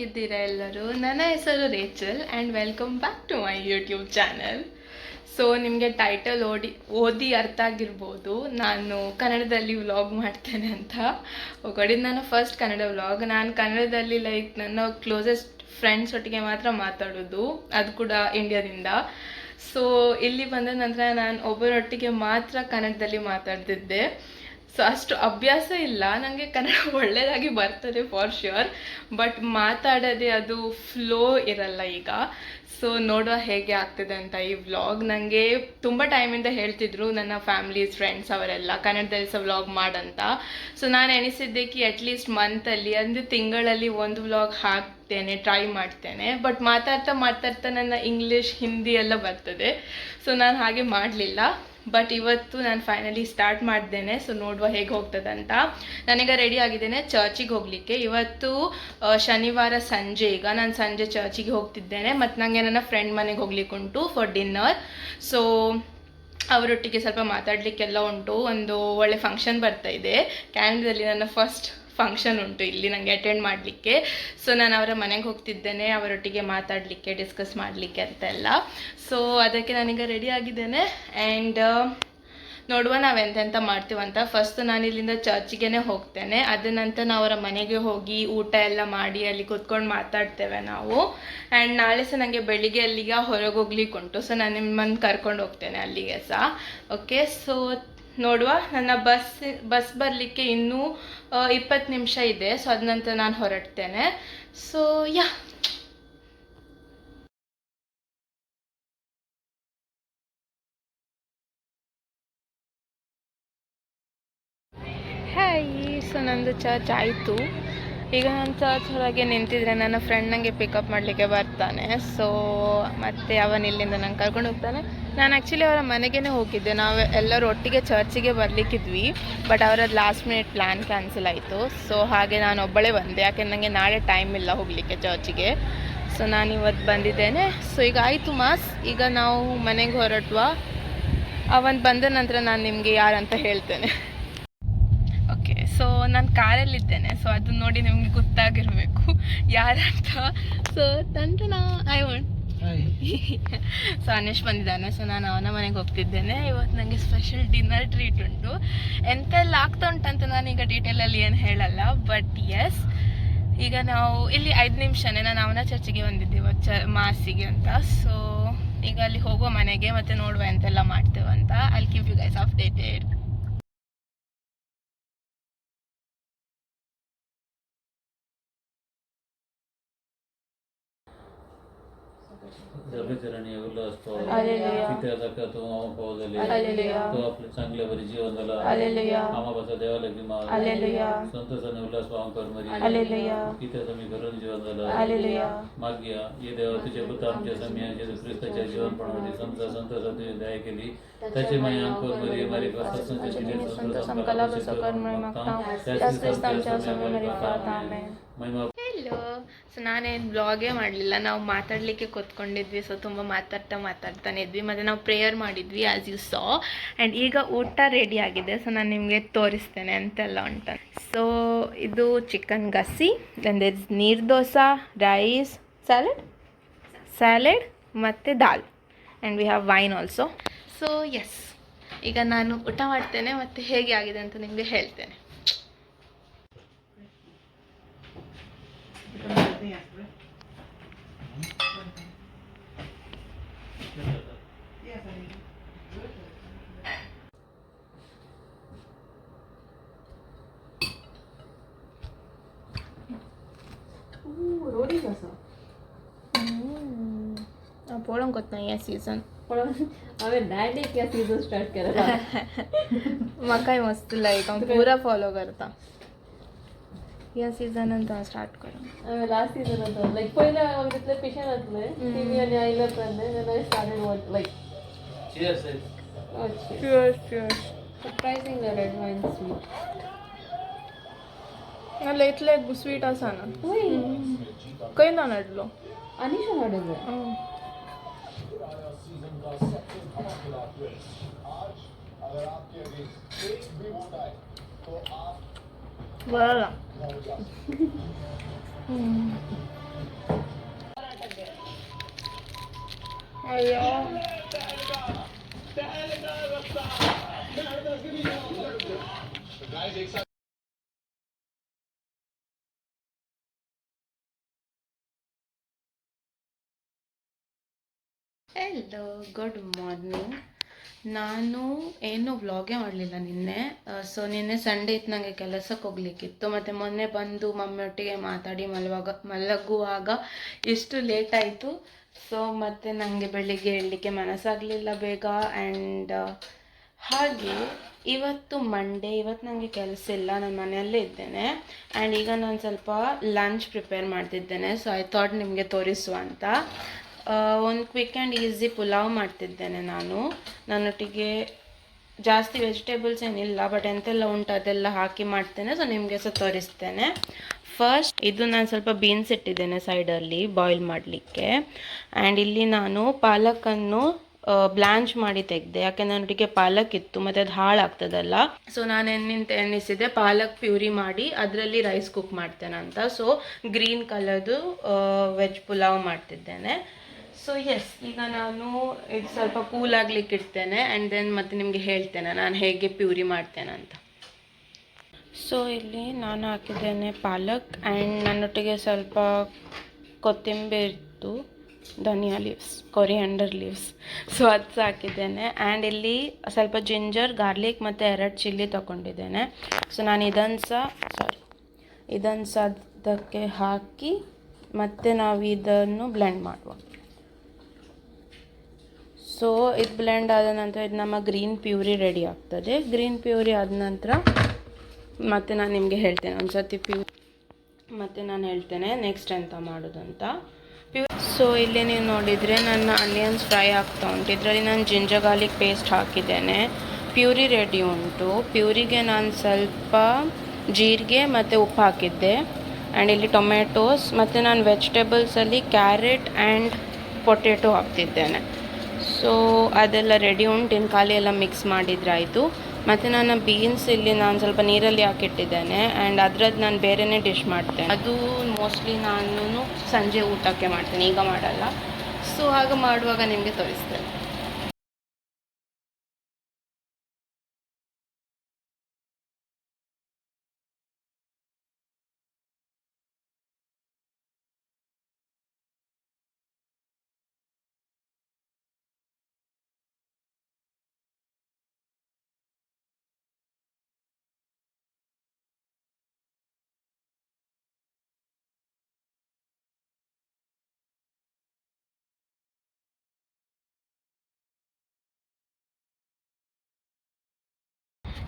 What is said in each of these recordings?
ಹೇಗಿದ್ದೀರಾ ಎಲ್ಲರೂ? ನನ್ನ ಹೆಸರು Rachel and welcome back to my YouTube channel. So ನಿಮಗೆ ಟೈಟಲ್ ಓದಿ ಅರ್ಥ ಆಗಿರ್ಬೋದು, ನಾನು ಕನ್ನಡದಲ್ಲಿ ವ್ಲಾಗ್ ಮಾಡ್ತೇನೆ ಅಂತ. ನನ್ನ ಫಸ್ಟ್ ಕನ್ನಡ ವ್ಲಾಗ್. ನಾನು ಕನ್ನಡದಲ್ಲಿ ನನ್ನ ಕ್ಲೋಸೆಸ್ಟ್ ಫ್ರೆಂಡ್ಸ್ ಒಟ್ಟಿಗೆ ಮಾತ್ರ ಮಾತಾಡೋದು, ಅದು ಕೂಡ ಇಂಡಿಯಾದಿಂದ. ಸೊ ಇಲ್ಲಿ ಬಂದ ನಂತರ ನಾನು ಒಬ್ಬರೊಟ್ಟಿಗೆ ಮಾತ್ರ ಕನ್ನಡದಲ್ಲಿ ಮಾತಾಡ್ತಿದ್ದೆ. ಸೊ ಅಷ್ಟು ಅಭ್ಯಾಸ ಇಲ್ಲ ನನಗೆ. ಕನ್ನಡ ಒಳ್ಳೆಯದಾಗಿ ಬರ್ತದೆ ಫಾರ್ ಶ್ಯೂರ್, ಬಟ್ ಮಾತಾಡೋದೇ ಅದು ಫ್ಲೋ ಇರಲ್ಲ ಈಗ. ಸೊ ನೋಡುವ ಹೇಗೆ ಆಗ್ತದೆ ಅಂತ ಈ ವ್ಲಾಗ್. ನನಗೆ ತುಂಬ ಟೈಮಿಂದ ಹೇಳ್ತಿದ್ರು ನನ್ನ ಫ್ಯಾಮಿಲೀಸ್ ಫ್ರೆಂಡ್ಸ್ ಅವರೆಲ್ಲ ಕನ್ನಡದಲ್ಲಿ ಸಹ ವ್ಲಾಗ್ ಮಾಡಂತ. ಸೊ ನಾನು ಎಣಿಸಿದ್ದಕ್ಕೆ ಅಟ್ಲೀಸ್ಟ್ ಮಂತಲ್ಲಿ ಅಂದರೆ ತಿಂಗಳಲ್ಲಿ ಒಂದು ವ್ಲಾಗ್ ಹಾಕ್ತೇನೆ, ಟ್ರೈ ಮಾಡ್ತೇನೆ. ಬಟ್ ಮಾತಾಡ್ತಾ ನನ್ನ ಇಂಗ್ಲೀಷ್ ಹಿಂದಿ ಎಲ್ಲ ಬರ್ತದೆ. ಸೊ ನಾನು ಹಾಗೆ ಮಾಡಲಿಲ್ಲ. ಬಟ್ ಇವತ್ತು ನಾನು ಫೈನಲಿ ಸ್ಟಾರ್ಟ್ ಮಾಡಿದ್ದೇನೆ. ಸೊ ನೋಡುವ ಹೇಗೆ ಹೋಗ್ತದಂತ. ನಾನೀಗ ರೆಡಿ ಆಗಿದ್ದೇನೆ ಚರ್ಚಿಗೆ ಹೋಗಲಿಕ್ಕೆ. ಇವತ್ತು ಶನಿವಾರ ಸಂಜೆ, ಈಗ ನಾನು ಸಂಜೆ ಚರ್ಚಿಗೆ ಹೋಗ್ತಿದ್ದೇನೆ. ಮತ್ತು ನನಗೆ ನನ್ನ ಫ್ರೆಂಡ್ ಮನೆಗೆ ಹೋಗ್ಲಿಕ್ಕೆ ಉಂಟು ಫಾರ್ ಡಿನ್ನರ್. ಸೊ ಅವರೊಟ್ಟಿಗೆ ಸ್ವಲ್ಪ ಮಾತಾಡಲಿಕ್ಕೆಲ್ಲ ಉಂಟು. ಒಂದು ಒಳ್ಳೆ ಫಂಕ್ಷನ್ ಬರ್ತಾ ಇದೆ ಕ್ಯಾನಡಾದಲ್ಲಿ. ನನ್ನ ಫಸ್ಟ್ ಫಂಕ್ಷನ್ ಉಂಟು ಇಲ್ಲಿ ನನಗೆ ಅಟೆಂಡ್ ಮಾಡಲಿಕ್ಕೆ. ಸೊ ನಾನು ಅವರ ಮನೆಗೆ ಹೋಗ್ತಿದ್ದೇನೆ ಅವರೊಟ್ಟಿಗೆ ಮಾತಾಡಲಿಕ್ಕೆ, ಡಿಸ್ಕಸ್ ಮಾಡಲಿಕ್ಕೆ ಅಂತೆಲ್ಲ. ಸೊ ಅದಕ್ಕೆ ನಾನೀಗ ರೆಡಿ ಆಗಿದ್ದೇನೆ. ಆ್ಯಂಡ್ ನೋಡುವ ನಾವು ಎಂತೆಂಥ ಮಾಡ್ತೀವಂತ. ಫಸ್ಟ್ ನಾನು ಇಲ್ಲಿಂದ ಚರ್ಚಿಗೆ ಹೋಗ್ತೇನೆ. ಅದ ನಂತರ ನಾವು ಅವರ ಮನೆಗೆ ಹೋಗಿ ಊಟ ಎಲ್ಲ ಮಾಡಿ ಅಲ್ಲಿ ಕೂತ್ಕೊಂಡು ಮಾತಾಡ್ತೇವೆ ನಾವು. ಆ್ಯಂಡ್ ನಾಳೆ ಸಹ ನನಗೆ ಬೆಳಿಗ್ಗೆ ಅಲ್ಲಿಗೆ ಹೊರಗೆ ಹೋಗ್ಲಿಕ್ಕೆ ಉಂಟು. ಸೊ ನಾನು ನಿಮ್ಮನ್ನು ಕರ್ಕೊಂಡು ಹೋಗ್ತೇನೆ ಅಲ್ಲಿಗೆ ಸಹ. ಓಕೆ, ಸೊ ನೋಡುವ. ನನ್ನ ಬಸ್ ಬರಲಿಕ್ಕೆ ಇನ್ನೂ 20 ನಿಮಿಷ ಇದೆ. ಸೊ ಅದ ನಂತರ ನಾನು ಹೊರಡ್ತೇನೆ. So yeah hi. ಸೊ ನಂದು ಚರ್ಚ್ ಆಯಿತು. ಈಗ ನಾನು ಚರ್ಚ್ ಹೊರಗೆ ನಿಂತಿದ್ರೆ ನನ್ನ ಫ್ರೆಂಡ್ ನನಗೆ ಪಿಕಪ್ ಮಾಡಲಿಕ್ಕೆ ಬರ್ತಾನೆ. ಸೊ ಮತ್ತೆ ಅವನು ಇಲ್ಲಿಂದ ನಂಗೆ ಕರ್ಕೊಂಡು ಹೋಗ್ತಾನೆ. ನಾನು ಆ್ಯಕ್ಚುಲಿ ಅವರ ಮನೆಗೇ ಹೋಗಿದ್ದೆ. ನಾವು ಎಲ್ಲರೂ ಒಟ್ಟಿಗೆ ಚರ್ಚಿಗೆ ಬರಲಿಕ್ಕಿದ್ವಿ, ಬಟ್ ಅವರದ್ದು ಲಾಸ್ಟ್ ಮಿನಿಟ್ ಪ್ಲ್ಯಾನ್ ಕ್ಯಾನ್ಸಲ್ ಆಯಿತು. ಸೊ ಹಾಗೆ ನಾನು ಒಬ್ಬಳೇ ಬಂದೆ, ಯಾಕೆ ನನಗೆ ನಾಳೆ ಟೈಮ್ ಇಲ್ಲ ಹೋಗಲಿಕ್ಕೆ ಚರ್ಚಿಗೆ. ಸೊ ನಾನು ಇವತ್ತು ಬಂದಿದ್ದೇನೆ. ಸೊ ಈಗ ಆಯಿತು ಮಾಸ್. ಈಗ ನಾವು ಮನೆಗೆ ಹೊರಟುವ. ಅವನು ಬಂದ ನಂತರ ನಾನು ನಿಮಗೆ ಯಾರಂತ ಹೇಳ್ತೇನೆ. ಓಕೆ, ಸೊ ನಾನು ಕಾರಲ್ಲಿದ್ದೇನೆ. ಸೊ ಅದು ನೋಡಿ ನಿಮಗೆ ಗೊತ್ತಾಗಿರಬೇಕು ಯಾರಂತ. ಸೊ ತಂಟನ ಸೊ ಅನೇಶ್ ಬಂದಿದ್ದಾನೆ. ಸೊ ನಾನು ಅವನ ಮನೆಗೆ ಹೋಗ್ತಿದ್ದೇನೆ. ಇವತ್ತು ನನಗೆ ಸ್ಪೆಷಲ್ ಡಿನ್ನರ್ ಟ್ರೀಟ್ ಉಂಟು. ಎಂತೆಲ್ಲ ಆಗ್ತಾ ಉಂಟಂತ ನಾನೀಗ ಡೀಟೇಲಲ್ಲಿ ಏನು ಹೇಳಲ್ಲ, ಬಟ್ ಎಸ್ ಈಗ ನಾವು ಇಲ್ಲಿ 5 ನಿಮಿಷನೇ ನಾನು ಅವನ ಚರ್ಚಿಗೆ ಬಂದಿದ್ದೆ ಇವತ್ತು ಮಾಸಿಗೆ ಅಂತ. ಸೊ ಈಗ ಅಲ್ಲಿ ಹೋಗುವ ಮನೆಗೆ, ಮತ್ತು ನೋಡುವ ಎಂತೆಲ್ಲ ಮಾಡ್ತೇವಂತ. I keep you guys updated. जगचरणी उल्हास पाव तिथे जाका तो मामा पावलेले तो आपले चांगल्या बरी जीवन झाला मामाबाचा देवाला किंवा संतोषाने उल्हास पावकर मरी तिथे तुम्ही करून जीवन झाला माग्या ये देवा तुझे पुत्र आमच्या सम्या जेजू ख्रिस्ताच्या जीवनपणामध्ये समजा संतोषा तुझी दया केली त्याची माया अंकुर मरी मारी संत संकला बसकर मागता त्याच ख्रिस्तांच्या समोर मरी पावता महिमा. ಹೆಲೋ. ಸೊ ನಾನೇನು ಬ್ಲಾಗೇ ಮಾಡಲಿಲ್ಲ, ನಾವು ಮಾತಾಡಲಿಕ್ಕೆ ಕೂತ್ಕೊಂಡಿದ್ವಿ. ಸೊ ತುಂಬ ಮಾತಾಡ್ತಾನೆ ಇದ್ವಿ, ಮತ್ತು ನಾವು ಪ್ರೇಯರ್ ಮಾಡಿದ್ವಿ ಆ್ಯಸ್ ಯು ಸಾ. ಆ್ಯಂಡ್ ಈಗ ಊಟ ರೆಡಿ ಆಗಿದೆ. ಸೊ ನಾನು ನಿಮಗೆ ತೋರಿಸ್ತೇನೆ ಅಂತೆಲ್ಲ ಉಂಟ. ಸೊ ಇದು ಚಿಕನ್ ಗಸಿ, ದೆನ್ ದೇರ್ ಇಸ್ ನೀರು ದೋಸೆ, ರೈಸ್, ಸ್ಯಾಲೆಡ್ ಮತ್ತು dal, and we have wine also. So yes, ಈಗ ನಾನು ಊಟ ಮಾಡ್ತೇನೆ ಮತ್ತು ಹೇಗೆ ಆಗಿದೆ ಅಂತ ನಿಮಗೆ ಹೇಳ್ತೇನೆ. पोळं करत नाही या सीझन. हांवें डायरेक्ट या सीझन स्टार्ट केला. म्हाकाय मस्त लायक, हांव पुरा फॉलो करता. या सीझनान तो स्टार्ट करा. हांवें लास्ट सीझन लायक पयलें हांव तितलें पेशंट आसलें टीवी आनी आयलो तेन्ना I started watch like Cheers. Cheers. Surprising red wine sweet. नाल्या इतले स्वीट आसा ना. खंय ना हाडलो अनिशा हाडलो. बरं. ಅಯ್ಯೋ ಹೆಲೋ ಗುಡ್ ಮಾರ್ನಿಂಗ್. ನಾನು ಏನೂ ವ್ಲಾಗೇ ಮಾಡಲಿಲ್ಲ ನಿನ್ನೆ. ಸೊ ನಿನ್ನೆ ಸಂಡೇ ಇತ್ತು, ನನಗೆ ಕೆಲಸಕ್ಕೆ ಹೋಗ್ಲಿಕ್ಕಿತ್ತು. ಮತ್ತು ಮೊನ್ನೆ ಬಂದು ಮಮ್ಮಿಯೊಟ್ಟಿಗೆ ಮಾತಾಡಿ ಮಲಗುವಾಗ ಇಷ್ಟು ಲೇಟ್ ಆಯಿತು. ಸೊ ಮತ್ತು ನನಗೆ ಬೆಳಿಗ್ಗೆ ಏಳಲಿಕ್ಕೆ ಮನಸ್ಸಾಗಲಿಲ್ಲ ಬೇಗ. ಆ್ಯಂಡ್ ಹಾಗೆ ಇವತ್ತು ಮಂಡೇ, ಇವತ್ತು ನನಗೆ ಕೆಲಸ ಇಲ್ಲ, ನಾನು ಮನೆಯಲ್ಲೇ ಇದ್ದೇನೆ. ಆ್ಯಂಡ್ ಈಗ ನಾನು ಸ್ವಲ್ಪ ಲಂಚ್ ಪ್ರಿಪೇರ್ ಮಾಡ್ತಿದ್ದೇನೆ. ಸೊ ಐ ಥಾಟ್ ನಿಮಗೆ ತೋರಿಸುವ ಅಂತ. ಒಂದು ಕ್ವಿಕ್ ಆ್ಯಂಡ್ ಈಸಿ ಪುಲಾವ್ ಮಾಡ್ತಿದ್ದೇನೆ ನಾನು. ನನ್ನೊಟ್ಟಿಗೆ ಜಾಸ್ತಿ ವೆಜಿಟೇಬಲ್ಸ್ ಏನಿಲ್ಲ, ಬಟ್ ಎಂತೆಲ್ಲ ಉಂಟು ಅದೆಲ್ಲ ಹಾಕಿ ಮಾಡ್ತೇನೆ. ಸೊ ನಿಮಗೆ ಸಹ ತೋರಿಸ್ತೇನೆ. ಫಸ್ಟ್ ಇದು ನಾನು ಸ್ವಲ್ಪ ಬೀನ್ಸ್ ಇಟ್ಟಿದ್ದೇನೆ ಸೈಡಲ್ಲಿ ಬಾಯ್ಲ್ ಮಾಡಲಿಕ್ಕೆ. ಆ್ಯಂಡ್ ಇಲ್ಲಿ ನಾನು ಪಾಲಕನ್ನು ಬ್ಲಾಂಚ್ ಮಾಡಿ ತೆಗೆದೆ, ಯಾಕೆ ನನ್ನೊಟ್ಟಿಗೆ ಪಾಲಕ್ ಇತ್ತು ಮತ್ತು ಅದು ಹಾಳಾಗ್ತದಲ್ಲ. ಸೊ ನಾನು ಎನ್ನಿಸಿದೆ ಪಾಲಕ್ ಪ್ಯೂರಿ ಮಾಡಿ ಅದರಲ್ಲಿ ರೈಸ್ ಕುಕ್ ಮಾಡ್ತೇನೆ ಅಂತ. ಸೊ ಗ್ರೀನ್ ಕಲರ್ದು ವೆಜ್ ಪುಲಾವ್ ಮಾಡ್ತಿದ್ದೇನೆ. ಸೊ ಎಸ್, ಈಗ ನಾನು ಇದು ಸ್ವಲ್ಪ ಕೂಲ್ ಆಗ್ಲಿಕ್ಕೆ ಇಡ್ತೇನೆ. ಆ್ಯಂಡ್ ದೆನ್ ಮತ್ತೆ ನಿಮಗೆ ಹೇಳ್ತೇನೆ ನಾನು ಹೇಗೆ ಪ್ಯೂರಿ ಮಾಡ್ತೇನೆ ಅಂತ. ಸೊ ಇಲ್ಲಿ ನಾನು ಹಾಕಿದ್ದೇನೆ ಪಾಲಕ್, ಆ್ಯಂಡ್ ನನ್ನೊಟ್ಟಿಗೆ ಸ್ವಲ್ಪ ಕೊತ್ತಂಬರಿ ಇತ್ತು, ಧನಿಯಾ ಲೀವ್ಸ್, ಕೊರಿಯಾಂಡರ್ ಲೀವ್ಸ್, ಸೊ ಅದು ಸಹ ಹಾಕಿದ್ದೇನೆ. ಆ್ಯಂಡ್ ಇಲ್ಲಿ ಸ್ವಲ್ಪ ಜಿಂಜರ್, ಗಾರ್ಲಿಕ್ ಮತ್ತು 2 ಚಿಲ್ಲಿ ತೊಗೊಂಡಿದ್ದೇನೆ. ಸೊ ನಾನು ಇದನ್ನು ಸಹ ಅದಕ್ಕೆ ಹಾಕಿ ಮತ್ತು ನಾವು ಇದನ್ನು ಬ್ಲೆಂಡ್ ಮಾಡುವ. ಸೊ ಇದು ಬ್ಲೆಂಡ್ ಆದ ನಂತರ ಇದು ನಮ್ಮ ಗ್ರೀನ್ ಪ್ಯೂರಿ ರೆಡಿ ಆಗ್ತದೆ. ಗ್ರೀನ್ ಪ್ಯೂರಿ ಆದ ನಂತರ ಮತ್ತೆ ನಾನು ನಿಮಗೆ ಹೇಳ್ತೇನೆ ಒಂದು ಸರ್ತಿ ಮತ್ತು ನಾನು ಹೇಳ್ತೇನೆ ನೆಕ್ಸ್ಟ್ ಎಂತ ಮಾಡೋದಂತ. ಸೊ ಇಲ್ಲಿ ನೀವು ನೋಡಿದರೆ ನನ್ನ ಆನಿಯನ್ಸ್ ಫ್ರೈ ಆಗ್ತಾ ಉಂಟು. ಇದರಲ್ಲಿ ನಾನು ಜಿಂಜರ್ ಗಾರ್ಲಿಕ್ ಪೇಸ್ಟ್ ಹಾಕಿದ್ದೇನೆ. ಪ್ಯೂರಿ ರೆಡಿ ಉಂಟು. ಪ್ಯೂರಿಗೆ ನಾನು ಸ್ವಲ್ಪ ಜೀರಿಗೆ ಮತ್ತು ಉಪ್ಪು ಹಾಕಿದ್ದೆ. ಆ್ಯಂಡ್ ಇಲ್ಲಿ ಟೊಮೆಟೋಸ್ ಮತ್ತು ನಾನು ವೆಜಿಟೇಬಲ್ಸಲ್ಲಿ ಕ್ಯಾರೆಟ್ ಆ್ಯಂಡ್ ಪೊಟೆಟೊ ಹಾಕ್ತಿದ್ದೇನೆ. ಸೊ ಅದೆಲ್ಲ ರೆಡಿ ಉಂಟು, ಇನ್ನು ಖಾಲಿ ಎಲ್ಲ ಮಿಕ್ಸ್ ಮಾಡಿದರೆ ಆಯಿತು. ಮತ್ತು ನನ್ನ ಬೀನ್ಸ್ ಇಲ್ಲಿ ನಾನು ಸ್ವಲ್ಪ ನೀರಲ್ಲಿ ಹಾಕಿಟ್ಟಿದ್ದೇನೆ. ಆ್ಯಂಡ್ ಅದ್ರದ್ದು ನಾನು ಬೇರೆಯೇ ಡಿಶ್ ಮಾಡ್ತೇನೆ. ಅದು ಮೋಸ್ಟ್ಲಿ ನಾನು ಸಂಜೆ ಊಟಕ್ಕೆ ಮಾಡ್ತೇನೆ, ಈಗ ಮಾಡಲ್ಲ. ಸೊ ಹಾಗೆ ಮಾಡುವಾಗ ನಿಮಗೆ ತೋರಿಸ್ತೇನೆ.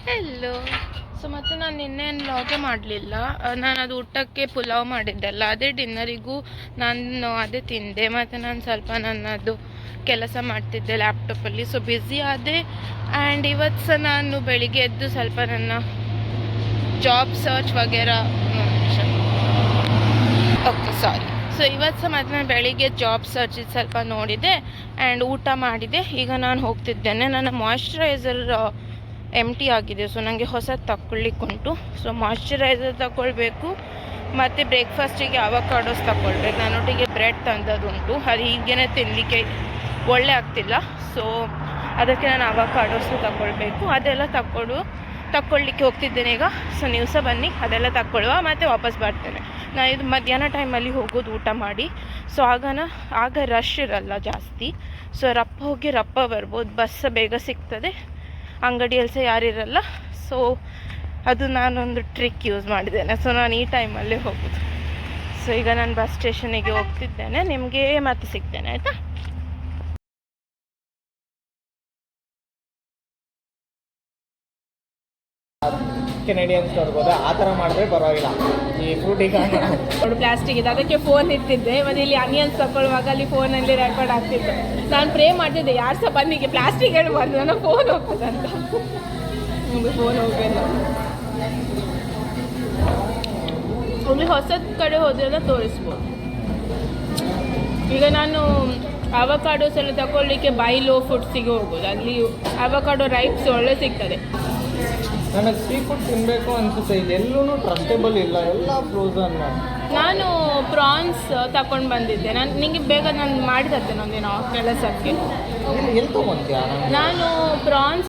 ಹೆಲೋ. ಸೊ ಮತ್ತು ನಾನು ನಿನ್ನೆ ವ್ಲಾಗೇ ಮಾಡಲಿಲ್ಲ. ನಾನು ಅದು ಊಟಕ್ಕೆ ಪುಲಾವ್ ಮಾಡಿದ್ದೆಲ್ಲ, ಅದೇ ಡಿನ್ನರಿಗೂ ನಾನು ಅದೇ ತಿಂದೆ. ಮತ್ತು ನಾನು ಸ್ವಲ್ಪ ನನ್ನದು ಕೆಲಸ ಮಾಡ್ತಿದ್ದೆ ಲ್ಯಾಪ್ಟಾಪಲ್ಲಿ. ಸೊ ಬ್ಯುಸಿ ಆದೆ. ಆ್ಯಂಡ್ ಇವತ್ತು ಸಹ ನಾನು ಬೆಳಿಗ್ಗೆ ಎದ್ದು ಸ್ವಲ್ಪ ನನ್ನ ಜಾಬ್ ಸರ್ಚ್ ವಗೇರಾ ಸೊ ಇವತ್ತು ಸಹ ಮತ್ತು ನಾನು ಬೆಳಿಗ್ಗೆ ಜಾಬ್ ಸರ್ಚ್ ಸ್ವಲ್ಪ ನೋಡಿದೆ ಆ್ಯಂಡ್ ಊಟ ಮಾಡಿದೆ. ಈಗ ನಾನು ಹೋಗ್ತಿದ್ದೇನೆ. ನನ್ನ ಮಾಯ್ಶ್ಚರೈಸರ್ ಎಂಟಿ ಆಗಿದೆ. ಸೊ ನನಗೆ ಹೊಸದು ತಗೊಳ್ಳಿಕ್ಕುಂಟು. ಸೊ ಮಾಯ್ಶ್ಚರೈಸರ್ ತಗೊಳ್ಬೇಕು ಮತ್ತು ಬ್ರೇಕ್ಫಾಸ್ಟಿಗೆ ಅವಕಾಡೋಸ್ ತಗೊಳ್ಬೇಕು. ನನ್ನೊಟ್ಟಿಗೆ ಬ್ರೆಡ್ ತಂದದುಂಟು, ಅದು ಹೀಗೇ ತಿನ್ನಲಿಕ್ಕೆ ಒಳ್ಳೆ ಆಗ್ತಿಲ್ಲ. ಸೊ ಅದಕ್ಕೆ ನಾನು ಅವಕಾಡೋಸ್ ತಗೊಳ್ಬೇಕು. ಅದೆಲ್ಲ ತಗೊಳ್ಳಿಕ್ಕೆ ಹೋಗ್ತಿದ್ದೇನೆ ಈಗ. ಸೊ ನೀವು ಸಹ ಬನ್ನಿ, ಅದೆಲ್ಲ ತಗೊಳ್ಳುವ ಮತ್ತು ವಾಪಸ್ ಬರ್ತೇನೆ. ನಾನು ಇದು ಮಧ್ಯಾಹ್ನ ಟೈಮಲ್ಲಿ ಹೋಗೋದು ಊಟ ಮಾಡಿ. ಸೊ ಆಗ ರಶ್ ಇರಲ್ಲ ಜಾಸ್ತಿ. ಸೊ ರಪ್ಪ ಹೋಗಿ ರಪ್ಪ ಬರ್ಬೋದು, ಬಸ್ ಬೇಗ ಸಿಗ್ತದೆ, ಅಂಗಡಿಯಲ್ಲಿ ಸಹ ಯಾರಿರಲ್ಲ. ಸೊ ಅದು ನಾನೊಂದು ಟ್ರಿಕ್ ಯೂಸ್ ಮಾಡಿದ್ದೇನೆ. ಸೊ ನಾನು ಈ ಟೈಮಲ್ಲೇ ಹೋಗೋದು. ಸೊ ಈಗ ನಾನು ಬಸ್ ಸ್ಟೇಷನಿಗೆ ಹೋಗ್ತಿದ್ದೇನೆ. ನಿಮಗೆ ಮತ್ತೆ ಸಿಗ್ತೇನೆ, ಆಯಿತಾ? ಕೆನಡಿಯನ್ ಸ್ಟೋರ್ ಹೋದ ಆ ಥರ ಮಾಡಿದ್ರೆ ಪರವಾಗಿಲ್ಲ. ಈ ಫ್ರೂಟಿಗೆ ನೋಡಿ ಪ್ಲಾಸ್ಟಿಕ್ ಇದೆ, ಅದಕ್ಕೆ ಫೋನ್ ಇಟ್ಟಿದ್ದೆ. ಮತ್ತು ಇಲ್ಲಿ ಆನಿಯನ್ಸ್ ತಗೊಳ್ಳುವಾಗ ಅಲ್ಲಿ ಫೋನಲ್ಲಿ ರೆಕಾರ್ಡ್ ಆಗ್ತಿತ್ತು. ನಾನು ಪ್ರೇ ಮಾಡ್ತಿದ್ದೆ ಯಾರು ಸಹ ಬಂದಿಗೆ ಪ್ಲಾಸ್ಟಿಕ್ ಹೇಳ್ಬಾರ್ದು, ನನ್ನ ಫೋನ್ ಹೋಗ್ತದಂತ. ನಿಮಗೆ ಫೋನ್ ಹೋಗಲ್ಲ. ಒಮ್ಮೆ ಹೊಸದ ಕಡೆ ಹೋದ್ರೆಲ್ಲ ತೋರಿಸ್ಬೋದು. ಈಗ ನಾನು ಅವಕಾಡೋಸ್ ಎಲ್ಲ ತಗೊಳ್ಳಿಕ್ಕೆ ಬೈಲೋ ಫುಡ್ಸಿಗೆ ಹೋಗೋದು. ಅಲ್ಲಿ ಅವಕಾಡೋ ರೈಪ್ಸ್ ಒಳ್ಳೆ ಸಿಗ್ತದೆ. ನನಗೆ ಸೀ ಫುಡ್ ತಿನ್ನಬೇಕು ಅನಿಸುತ್ತೆ. ಎಲ್ಲೂ ಟ್ರಸ್ಟೇಬಲ್ ಇಲ್ಲ, ಎಲ್ಲ ಫ್ರೋಝನ್. ನಾನು ಪ್ರಾನ್ಸ್ ತಗೊಂಡು ಬಂದಿದ್ದೆ. ನಿಂಗೆ ಬೇಗ ನಾನು ಮಾಡಿ ತರ್ತೇನೆ ಒಂದಿನ ಕೆಲಸಕ್ಕೆ. ಎಲ್ಲಿ ತೊಗೊಂತೀಯ? ನಾನು ಪ್ರಾನ್ಸ್